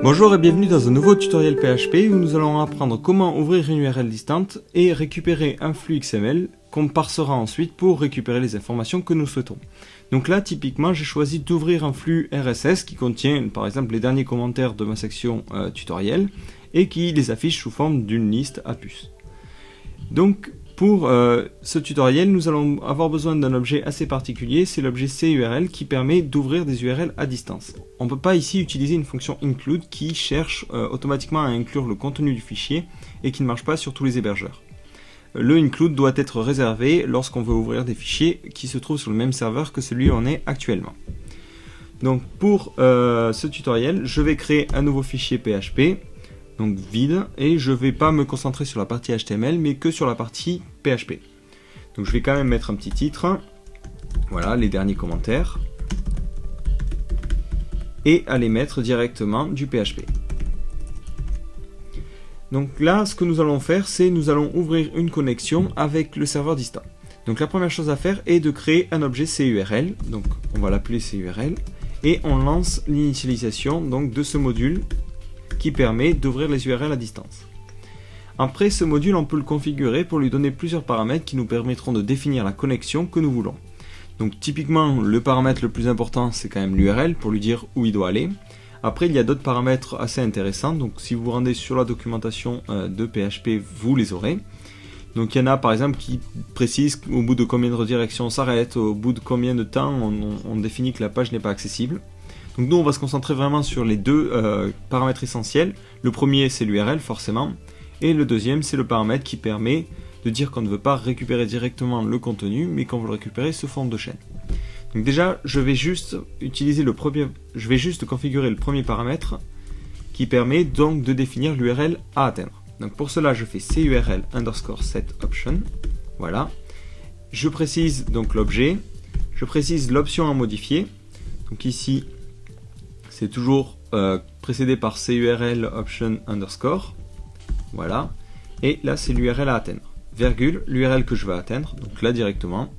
Bonjour et bienvenue dans un nouveau tutoriel PHP où nous allons apprendre comment ouvrir une URL distante et récupérer un flux XML qu'on parsera ensuite pour récupérer les informations que nous souhaitons. Donc là, typiquement, j'ai choisi d'ouvrir un flux RSS qui contient par exemple les derniers commentaires de ma section tutoriel et qui les affiche sous forme d'une liste à puces. Donc pour ce tutoriel, nous allons avoir besoin d'un objet assez particulier, c'est l'objet CURL qui permet d'ouvrir des URL à distance. On ne peut pas ici utiliser une fonction include qui cherche automatiquement à inclure le contenu du fichier et qui ne marche pas sur tous les hébergeurs. Le include doit être réservé lorsqu'on veut ouvrir des fichiers qui se trouvent sur le même serveur que celui où on est actuellement. Donc pour ce tutoriel, je vais créer un nouveau fichier PHP. Donc vide, et je ne vais pas me concentrer sur la partie HTML mais que sur la partie PHP. Donc je vais quand même mettre un petit titre, voilà les derniers commentaires, et aller mettre directement du PHP. Donc là ce que nous allons faire, c'est nous allons ouvrir une connexion avec le serveur distant. Donc la première chose à faire est de créer un objet CURL, donc on va l'appeler CURL, et on lance l'initialisation donc de ce module qui permet d'ouvrir les URL à distance. Après ce module, on peut le configurer pour lui donner plusieurs paramètres qui nous permettront de définir la connexion que nous voulons. Donc typiquement, le paramètre le plus important, c'est quand même l'URL pour lui dire où il doit aller. Après, il y a d'autres paramètres assez intéressants, donc si vous vous rendez sur la documentation de PHP, vous les aurez. Donc il y en a par exemple qui précisent au bout de combien de redirections on s'arrête, au bout de combien de temps on définit que la page n'est pas accessible. Donc nous on va se concentrer vraiment sur les deux paramètres essentiels. Le premier c'est l'URL forcément, et le deuxième c'est le paramètre qui permet de dire qu'on ne veut pas récupérer directement le contenu, mais qu'on veut le récupérer sous forme de chaîne. Donc déjà je vais juste configurer le premier paramètre qui permet donc de définir l'URL à atteindre. Donc pour cela je fais CURL _ set option, voilà. Je précise donc l'objet, je précise l'option à modifier, donc ici c'est toujours précédé par CURL option _, voilà, et là c'est l'URL à atteindre, virgule, l'URL que je veux atteindre, donc là directement,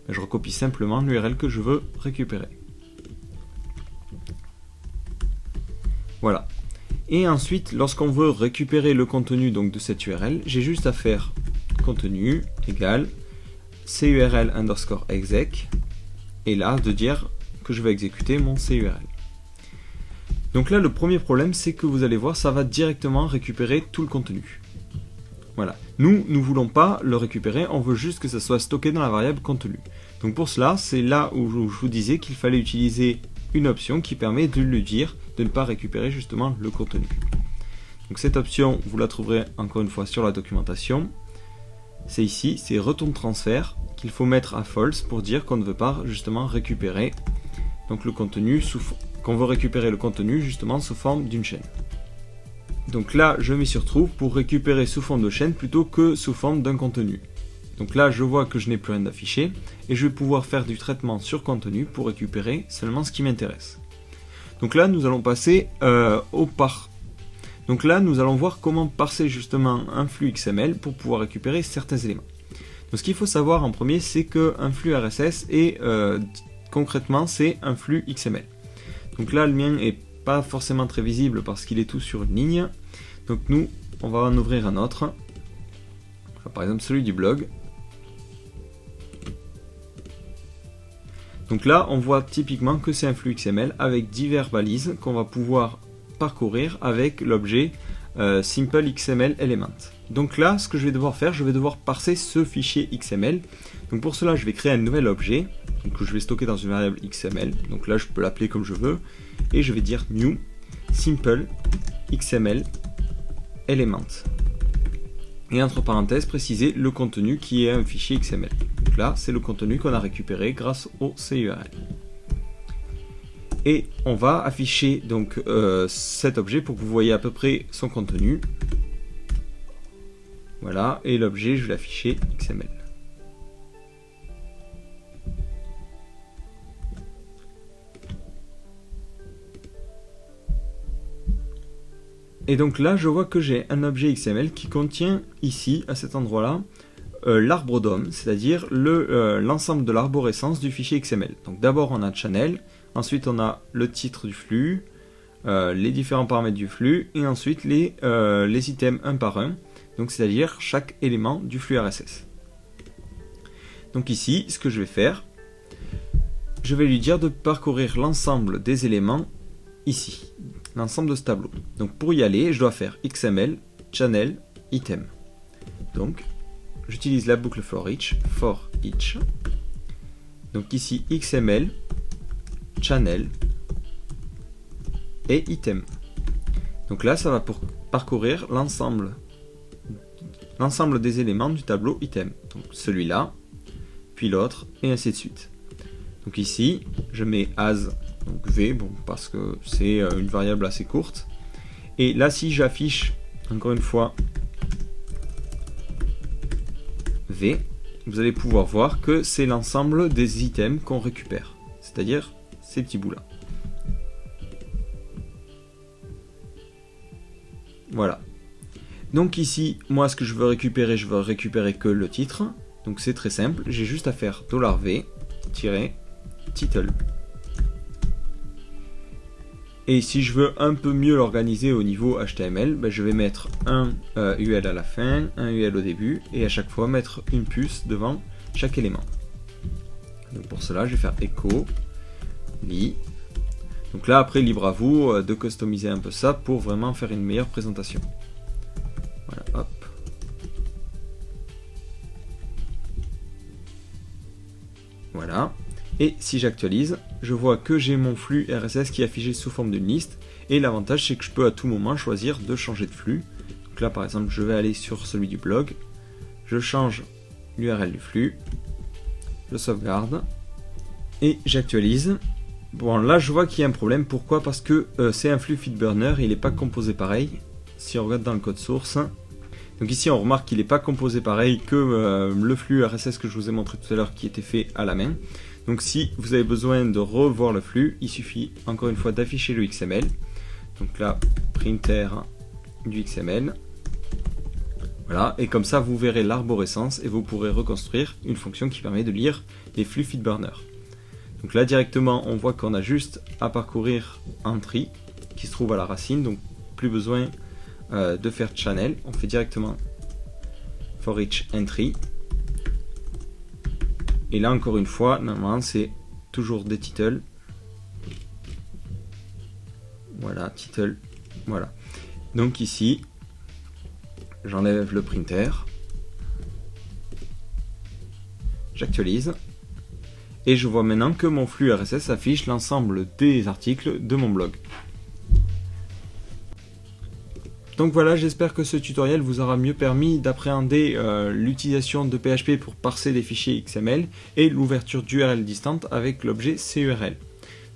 je recopie simplement l'URL que je veux récupérer. Voilà. Et ensuite, lorsqu'on veut récupérer le contenu donc, de cette URL, j'ai juste à faire contenu égale CURL _ exec, et là de dire que je vais exécuter mon CURL. Donc là le premier problème c'est que vous allez voir ça va directement récupérer tout le contenu. Voilà, nous ne voulons pas le récupérer, on veut juste que ça soit stocké dans la variable contenu. Donc pour cela c'est là où je vous disais qu'il fallait utiliser une option qui permet de lui dire de ne pas récupérer justement le contenu. Donc cette option vous la trouverez encore une fois sur la documentation. C'est ici, c'est return transfert qu'il faut mettre à false pour dire qu'on ne veut pas justement récupérer donc le contenu qu'on veut récupérer le contenu justement sous forme d'une chaîne. Donc là je m'y retrouve pour récupérer sous forme de chaîne plutôt que sous forme d'un contenu. Donc là je vois que je n'ai plus rien d'affiché et je vais pouvoir faire du traitement sur contenu pour récupérer seulement ce qui m'intéresse. Donc là nous allons passer Donc là nous allons voir comment parser justement un flux XML pour pouvoir récupérer certains éléments. Donc ce qu'il faut savoir en premier c'est qu'un flux RSS est concrètement c'est un flux XML. Donc là le mien est pas forcément très visible parce qu'il est tout sur une ligne. Donc nous on va en ouvrir un autre. Enfin, par exemple celui du blog. Donc là on voit typiquement que c'est un flux XML avec diverses balises qu'on va pouvoir parcourir avec l'objet simple XML element. Donc là ce que je vais devoir faire, je vais devoir parser ce fichier XML. Donc pour cela je vais créer un nouvel objet que je vais stocker dans une variable XML. Donc là je peux l'appeler comme je veux et je vais dire new simple XML element et entre parenthèses préciser le contenu qui est un fichier XML. Donc là c'est le contenu qu'on a récupéré grâce au CURL. Et on va afficher donc cet objet pour que vous voyez à peu près son contenu. Voilà, et l'objet je vais l'afficher XML. Et donc là je vois que j'ai un objet XML qui contient ici, à cet endroit là, l'arbre DOM, c'est-à-dire l'ensemble de l'arborescence du fichier XML. Donc d'abord on a channel, ensuite on a le titre du flux, les différents paramètres du flux et ensuite les items un par un, donc c'est-à-dire chaque élément du flux RSS. Donc ici, ce que je vais faire, je vais lui dire de parcourir l'ensemble des éléments ici, l'ensemble de ce tableau. Donc pour y aller, je dois faire XML, channel, item. Donc j'utilise la boucle for each. Donc ici XML, channel et item. Donc là, ça va pour parcourir l'ensemble des éléments du tableau item. Donc celui-là, puis l'autre, et ainsi de suite. Donc ici, je mets as, donc v, bon, parce que c'est une variable assez courte. Et là, si j'affiche, encore une fois, v, vous allez pouvoir voir que c'est l'ensemble des items qu'on récupère, c'est-à-dire ces petits bouts-là. Voilà. Donc ici, moi, ce que je veux récupérer que le titre. Donc c'est très simple, j'ai juste à faire $v-title. Et si je veux un peu mieux l'organiser au niveau HTML, ben je vais mettre un UL à la fin, un UL au début, et à chaque fois mettre une puce devant chaque élément. Donc pour cela, je vais faire echo li. Donc là, après, libre à vous de customiser un peu ça pour vraiment faire une meilleure présentation. Voilà, hop. Voilà. Et si j'actualise, je vois que j'ai mon flux RSS qui est affiché sous forme d'une liste. Et l'avantage, c'est que je peux à tout moment choisir de changer de flux. Donc là, par exemple, je vais aller sur celui du blog. Je change l'URL du flux. Je sauvegarde. Et j'actualise. Bon, là, je vois qu'il y a un problème. Pourquoi? Parce que c'est un flux FeedBurner et il n'est pas composé pareil. Si on regarde dans le code source. Donc ici, on remarque qu'il n'est pas composé pareil que le flux RSS que je vous ai montré tout à l'heure qui était fait à la main. Donc si vous avez besoin de revoir le flux, il suffit encore une fois d'afficher le XML. Donc là, printer du XML. Voilà, et comme ça vous verrez l'arborescence et vous pourrez reconstruire une fonction qui permet de lire les flux FeedBurner. Donc là directement, on voit qu'on a juste à parcourir entry qui se trouve à la racine, donc plus besoin de faire channel, on fait directement for each entry. Et là, encore une fois, normalement, c'est toujours des titles. Voilà, title. Voilà. Donc ici, j'enlève le printer. J'actualise. Et je vois maintenant que mon flux RSS affiche l'ensemble des articles de mon blog. Donc voilà, j'espère que ce tutoriel vous aura mieux permis d'appréhender l'utilisation de PHP pour parser des fichiers XML et l'ouverture d'URL distantes avec l'objet CURL.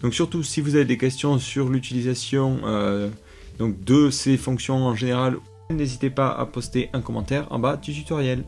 Donc surtout, si vous avez des questions sur l'utilisation de ces fonctions en général, n'hésitez pas à poster un commentaire en bas du tutoriel.